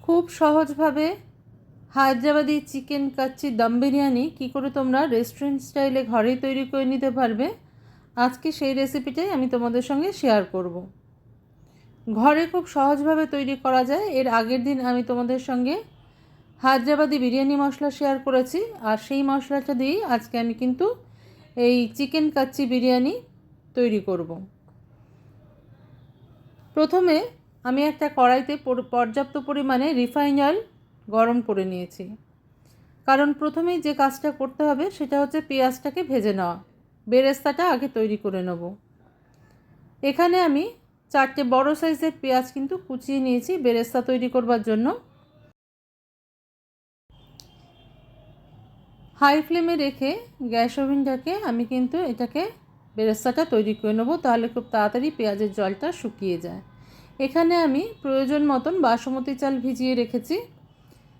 খুব সহজভাবে হায়দ্রাবাদি চিকেন কাচ্চি দম বিরিয়ানি কী করে তোমরা রেস্টুরেন্ট স্টাইলে ঘরেই তৈরি করে নিতে পারবে, আজকে সেই রেসিপিটাই আমি তোমাদের সঙ্গে শেয়ার করব। ঘরে খুব সহজভাবে তৈরি করা যায়। এর আগের দিন আমি তোমাদের সঙ্গে হায়দ্রাবাদি বিরিয়ানি মশলা শেয়ার করেছি, আর সেই মশলাটা দিয়েই আজকে আমি কিন্তু এই চিকেন কাচ্চি বিরিয়ানি তৈরি করব। প্রথমে আমি একটা কড়াইতে পর্যাপ্ত পরিমাণে রিফাইন অয়েল গরম করে নিয়েছি, কারণ প্রথমেই যে কাজটা করতে হবে সেটা হচ্ছে পেঁয়াজটাকে ভেজে নেওয়া। বেরেস্তাটা আগে তৈরি করে নেব। এখানে আমি 4টে বড় সাইজের পেঁয়াজ কিন্তু কুচিয়ে নিয়েছি বেরেস্তা তৈরি করবার জন্য। হাই ফ্লেমে রেখে গ্যাস ওভেনটাকে আমি কিন্তু এটাকে বেরেস্তাটা তৈরি করে নেব, তাহলে খুব তাড়াতাড়ি পেঁয়াজের জলটা শুকিয়ে যায়। এখানে আমি প্রয়োজন মতন বাসমতি চাল ভিজিয়ে রেখেছি।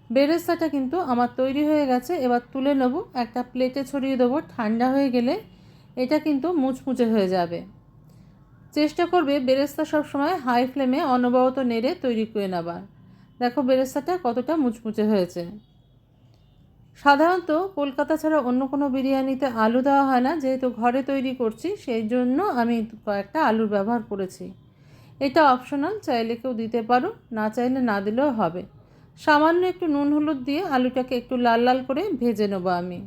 বেরেস্তাটা কিন্তু আমার তৈরি হয়ে গেছে। এবার তুলে নেব, একটা প্লেটে ছড়িয়ে দেবো। ঠান্ডা হয়ে গেলে এটা কিন্তু মুচমুচে হয়ে যাবে। চেষ্টা করবে বেরেস্তা সবসময় হাই ফ্লেমে অনবরত নেড়ে তৈরি করে নেবার। দেখো বেরেস্তাটা কতটা মুচমুচে হয়েছে। সাধারণত কলকাতা ছাড়া অন্য কোনো বিরিয়ানিতে আলু দেওয়া হয় না, যেহেতু ঘরে তৈরি করছি সেই জন্য আমি কয়েকটা আলুর ব্যবহার করেছি। এটা অপশনাল, চাইলে কেউ দিতে পারো, না চাইলে না দিলেও হবে। সামান্য একটু নুন হলুদ দিয়ে আলুটাকে একটু লাল লাল করে ভেজে নেবো আমি।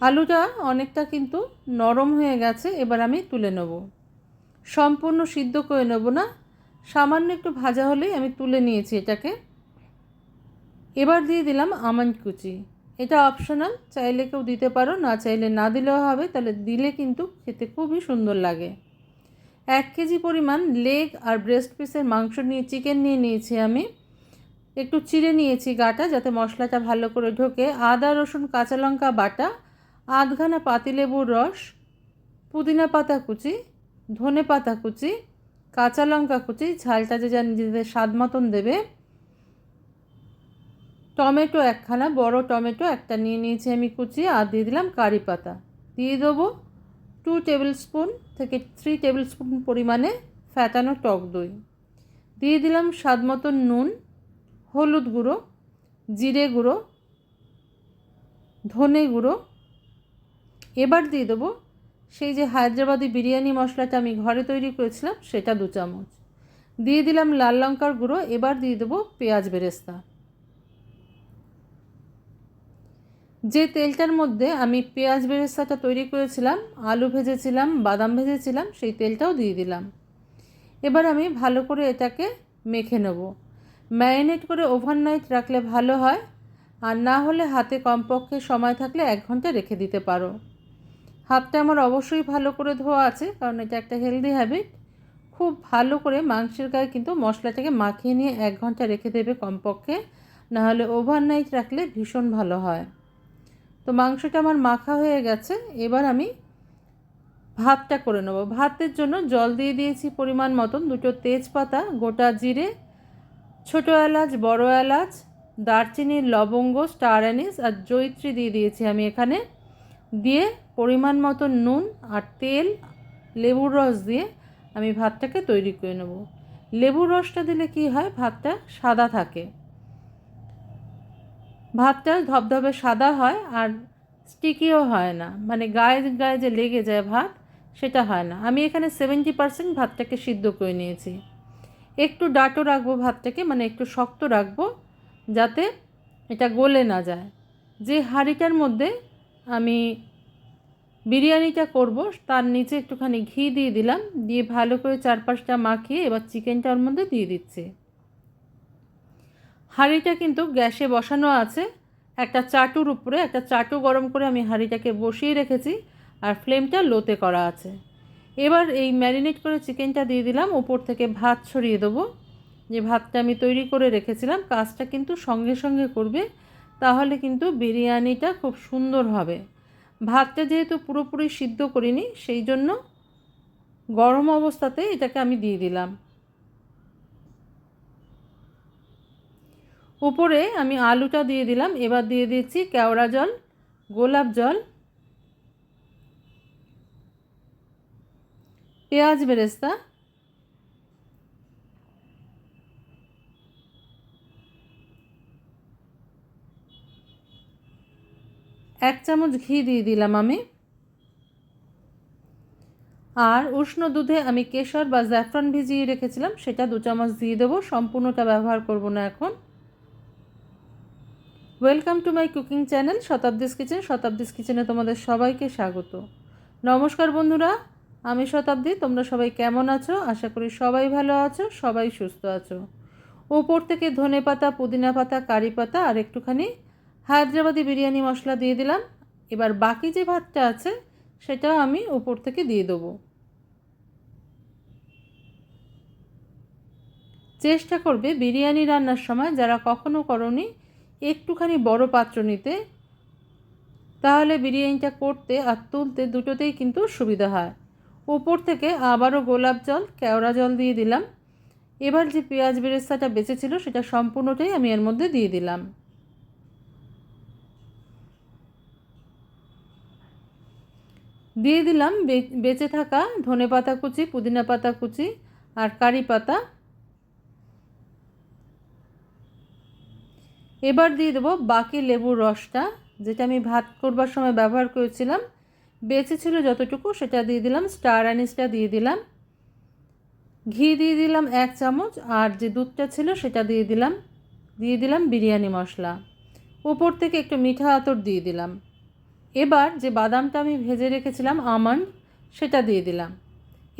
আলুটা অনেকটা কিন্তু নরম হয়ে গেছে, এবার আমি তুলে নেব। সম্পূর্ণ সিদ্ধ করে নেব না, সামান্য একটু ভাজা হলেই আমি তুলে নিয়েছি এটাকে। এবার দিয়ে দিলাম আমন্ড কুচি। এটা অপশনাল, চাইলে কেউ দিতে পারো, না চাইলে না দিলেও হবে, তাহলে দিলে কিন্তু খেতে খুবই সুন্দর লাগে। 1 কেজি পরিমাণ লেগ আর ব্রেস্ট পিসের মাংস নিয়ে চিকেন নিয়ে নিয়েছি আমি। একটু চিড়ে নিয়েছি গাটা, যাতে মশলাটা ভালো করে ঢোকে। আদা রসুন কাঁচা লঙ্কা বাটা, আধখানা পাতিলেবুর রস, পুদিনা পাতা কুচি, ধনে পাতা কুচি, কাঁচা লঙ্কা কুচি, ঝালটা যে যা নিজেদের স্বাদ মতন দেবে। টমেটো একখানা, বড় টমেটো একটা নিয়ে নিয়েছি আমি কুচি, আর দিয়ে দিলাম কারি পাতা। দিয়ে দেবো 2 টেবিল স্পুন থেকে 3 টেবিল স্পুন পরিমাণে ফ্যাটানো টক দই। দিয়ে দিলাম স্বাদ মতন নুন, হলুদ গুঁড়ো, জিরে গুঁড়ো, ধনে গুঁড়ো। এবার দিয়ে দেবো সেই যে হায়দ্রাবাদি বিরিয়ানি মশলাটা আমি ঘরে তৈরি করেছিলাম সেটা 2 চামচ। দিয়ে দিলাম লাল লঙ্কার গুঁড়ো। এবার দিয়ে দেবো পেঁয়াজ বেরেস্তা। যে তেলটার মধ্যে আমি পেঁয়াজ বেরেস্তাটা তৈরি করেছিলাম, আলু ভেজেছিলাম, বাদাম ভেজেছিলাম, সেই তেলটাও দিয়ে দিলাম। এবার আমি ভালো করে এটাকে মেখে নেব। ম্যারিনেট করে ওভারনাইট রাখলে ভালো হয়, আর না হলে হাতে কমপক্ষে সময় থাকলে 1 ঘন্টা রেখে দিতে পারো। হাতটা আমার অবশ্যই ভালো করে ধোয়া আছে, কারণ এটা একটা হেলদি হ্যাবিট। খুব ভালো করে মাংসের গায়ে কিন্তু মশলাটাকে মাখিয়ে নিয়ে 1 ঘন্টা রেখে দেবে কমপক্ষে, নাহলে ওভারনাইট রাখলে ভীষণ ভালো হয়। তো মাংসটা আমার মাখা হয়ে গেছে। এবার আমি ভাতটা করে নেব। ভাতের জন্য জল দিয়ে দিয়েছি পরিমাণ মতন। 2টো তেজপাতা, গোটা জিরে, ছোটো এলাচ, বড় এলাচ, দারচিনি, লবঙ্গ, স্টার অ্যানিস আর জয়িত্রী দিয়ে দিয়েছি আমি এখানে। দিয়ে পরিমাণ মতন নুন আর তেল, লেবুর রস দিয়ে আমি ভাতটাকে তৈরি করে নেব। লেবুর রসটা দিলে কি হয়, ভাতটা সাদা থাকে, ভাতটা ধবধবে সাদা হয়, আর স্টিকিও হয় না, মানে গায়ে গায়ে যে লেগে যায় ভাত, সেটা হয় না। আমি এখানে 70% ভাতটাকে সিদ্ধ করে নিয়েছি। একটু ডাঁটো রাখবো ভাতটাকে, মানে একটু শক্ত রাখবো, যাতে এটা গলে না যায়। যে হাঁড়িটার মধ্যে আমি বিরিয়ানিটা করব তার নিচে একটুখানি ঘি দিয়ে দিলাম, দিয়ে ভালো করে চারপাশটা মাখিয়ে এবার চিকেনটা ওর মধ্যে দিয়ে দিচ্ছি। হাঁড়িটা কিন্তু গ্যাসে বসানো আছে, একটা চাটুর উপরে একটা চাটু গরম করে আমি হাঁড়িটাকে বসিয়ে রেখেছি, আর ফ্লেমটা লোতে করা আছে। এবার এই ম্যারিনেট করে চিকেনটা দিয়ে দিলাম, উপর থেকে ভাত ছড়িয়ে দেবো। যে ভাতটা আমি তৈরি করে রেখেছিলাম, কাজটা কিন্তু সঙ্গে সঙ্গে করবে, তাহলে কিন্তু বিরিয়ানিটা খুব সুন্দর হবে। ভাতটা যেহেতু পুরোপুরি সিদ্ধ করিনি, সেই জন্য গরম অবস্থাতে এটাকে আমি দিয়ে দিলাম। উপরে আমি আলুটা দিয়ে দিলাম। এবার দিয়ে দিচ্ছি কেওড়া জল, গোলাপ জল, পেঁয়াজ বেরেস্তা, 1 চামচ ঘি দিয়ে দিলাম আমি। আর উষ্ণ দুধে আমি কেশর বা জাফরান ভিজিয়ে রেখেছিলাম, সেটা 2 চামচ দিয়ে দেবো। সম্পূর্ণটা ব্যবহার করব না এখন। Welcome to my cooking channel Shatabdi's kitchen. Shatabdi's কিচেনে তোমাদের সবাইকে স্বাগত। নমস্কার বন্ধুরা, আমি শতাব্দী। তোমরা সবাই কেমন আছো? আশা করি সবাই ভালো আছো, সবাই সুস্থ আছো। ওপর থেকে ধনেপাতা, পুদিনা পাতা, কারি পাতা আর একটুখানি হায়দ্রাবাদি বিরিয়ানি মশলা দিয়ে দিলাম। এবার বাকি যে ভাতটা আছে সেটাও আমি উপর থেকে দিয়ে দেবো। চেষ্টা করবে বিরিয়ানি রান্নার সময়, যারা কখনো করনি, একটুখানি বড় পাত্র নিতে, তাহলে বিরিয়ানিটা করতে আর তুলতে দুটোতেই কিন্তু সুবিধা হয়। উপর থেকে আবারও গোলাপ জল, কেওড়া জল দিয়ে দিলাম। এবার যে পেঁয়াজ বেরেস্তাটা বেঁচেছিল সেটা সম্পূর্ণটাই আমি এর মধ্যে দিয়ে দিলাম। দিয়ে দিলাম বেঁচে থাকা ধনেপাতা কুচি, পুদিনা পাতা কুচি আর কারি পাতা। এবার দিয়ে দেবো বাকি লেবুর রসটা, যেটা আমি ভাত করবার সময় ব্যবহার করেছিলাম। বেঁচে ছিল যতটুকু সেটা দিয়ে দিলাম। স্টার অ্যানিসটা দিয়ে দিলাম। ঘি দিয়ে দিলাম 1 চামচ, আর যে দুধটা ছিল সেটা দিয়ে দিলাম। দিয়ে দিলাম বিরিয়ানি মশলা। উপর থেকে একটু মিঠা আতর দিয়ে দিলাম। এবার যে বাদামটা আমি ভেজে রেখেছিলাম আমন্ড, সেটা দিয়ে দিলাম।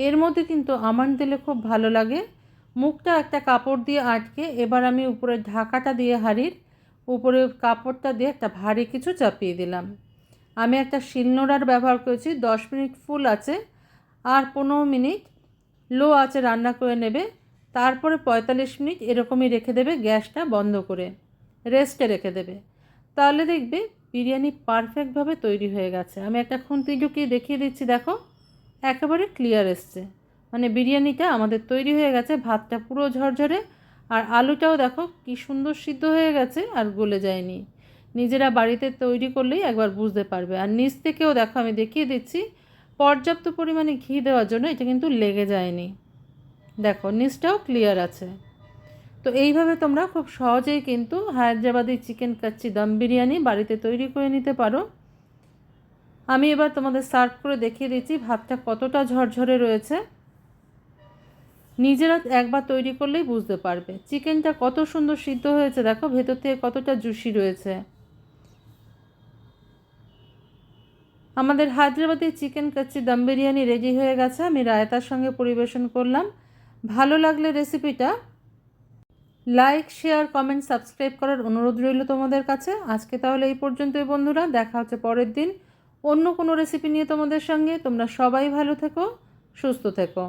এর মধ্যে কিন্তু আমন্ড দিলে খুব ভালো লাগে। মুখটা একটা কাপড় দিয়ে আটকে এবার আমি উপরে ঢাকাটা দিয়ে হাঁড়ির উপরে কাপড়টা দিয়ে একটা ভারী কিছু চাপিয়ে দিলাম। আমি একটা শিলনোড়ার ব্যবহার করেছি। 10 মিনিট ফুল আছে আর 15 মিনিট লো আছে রান্না করে নেবে। তারপরে 45 মিনিট এরকমই রেখে দেবে, গ্যাসটা বন্ধ করে রেস্টে রেখে দেবে। তাহলে দেখবে বিরিয়ানি পারফেক্টভাবে তৈরি হয়ে গেছে। আমি একটা খুন্তি ঢুকিয়ে দেখিয়ে দিচ্ছি, দেখো একেবারে ক্লিয়ার এসছে। মানে বিরিয়ানিটা আমাদের তৈরি হয়ে গেছে। ভাতটা পুরো ঝরঝরে, আর আলুটাও দেখো কি সুন্দর সিদ্ধ হয়ে গেছে আর গলে যায়নি। নিজেরা বাড়িতে তৈরি করলেই একবার বুঝতে পারবে। আর নিচ থেকেও দেখো আমি দেখিয়ে দিচ্ছি, পর্যাপ্ত পরিমাণে ঘি দেওয়ার জন্য এটা কিন্তু লেগে যায়নি। দেখো নিচটাও ক্লিয়ার আছে। তো এইভাবে তোমরা খুব সহজেই কিন্তু হায়দ্রাবাদি চিকেন কাচ্চি দম বিরিয়ানি বাড়িতে তৈরি করে নিতে পারো। আমি এবার তোমাদের সার্ভ করে দেখিয়ে দিচ্ছি ভাতটা কতটা ঝরঝরে রয়েছে। নিজেরা একবার তৈরি করলেই বুঝতে পারবে চিকেনটা কত সুন্দর সিদ্ধ হয়েছে। দেখো ভেতর থেকে কতটা জুসি রয়েছে। আমাদের হায়দ্রাবাদি চিকেন কাচ্চি দম বিরিয়ানি রেডি হয়ে গেছে। আমি রায়তার সঙ্গে পরিবেশন করলাম। ভালো লাগলে রেসিপিটা লাইক, শেয়ার, কমেন্ট, সাবস্ক্রাইব করার অনুরোধ রইল তোমাদের কাছে। আজকে তাহলে এই পর্যন্তই বন্ধুরা, দেখা হচ্ছে পরের দিন অন্য কোনো রেসিপি নিয়ে তোমাদের সঙ্গে। তোমরা সবাই ভালো থেকো, সুস্থ থেকো।